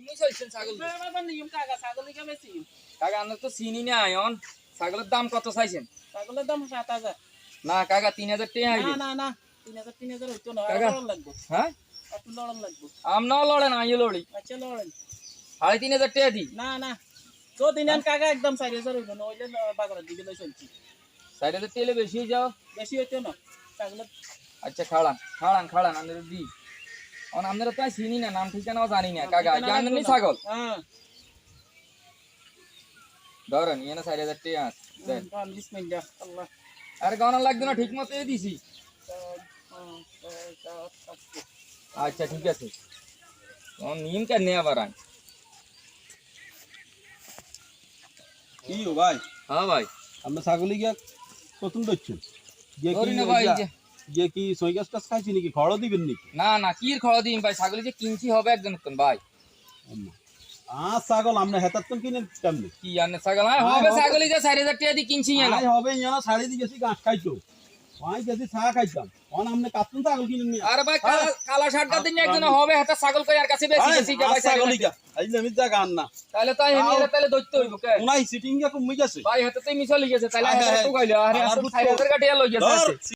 তুমি চাইছেন ছাগল বাবা নিয়ম কাকা ছাগল কি বেশি কাকা আমরা তো চিনি না আয়ন ছাগলের দাম কত চাইছেন ছাগলের দাম 7000 না কাকা 3000 টাকা হইবে না না 3000 হইতো না কাকা। আর লাগবে হ্যাঁ একটু লড়ন লাগবে আমরাও লড়েন আইও লড়ি আচ্ছা লড়েন 3500 টাকা দি না তো দিনেন কাকা একদম 4000 হইতো না ওইলে বাজারের দিকে লই চলছি 4000 টাকা বেশি হয়ে যাও বেশি হইতো না ছাগলের আচ্ছা খাড়ান আমরা দি অন আমরা তো চিনি না নাম ঠিকানাও জানি না কাকা জানেন নি ছাগল হ্যাঁ ধরেন এনে 4000 টাকা দেন বিসমিল্লাহ আল্লাহ আরে গণনা লাগবে না ঠিক মতো দিছি আচ্ছা ঠিক আছে নিয়ম কেন নেই আবার আন কি ও ভাই হ্যাঁ ভাই আমরা ছাগলি গিয়া প্রথম ধরছেন গিয়ে ধরি কি না ভাই যে গিয়ে কি সই গাছ টাছ খাইছি নাকি খড় দিবেন নাকি না কির খড় দিন ভাই ছাগলি যে কিনছি হবে একজন ভাই ছাগল আমরা হেতার তো কিনে কেমনি কি জানে ছাগল হবে ছাগলি যে 4000 টাকা দিয়ে কিনছি না হবে ইয়া শাড়ি দিয়ে গেছি গাছ খাইছো ওই গেছি চা খাইতাম অন আমনে কাতুন ছাগল কিনে নিয়ে আরে ভাই কালা শার্টটা দিন একজন হবে হাতে ছাগল কই আর কাছে বেশি বেশি যা ভাই ছাগলি গা আই আমি জায়গা আন না তাহলে তো হেমিলে তাহলে দইতে হইব কে উনাই সিটিং গা কমই গেছে ভাই হাতে তো মিছল গেছে তাহলে হাতে তো কইলো আরে 4000 টাকা লই গেছে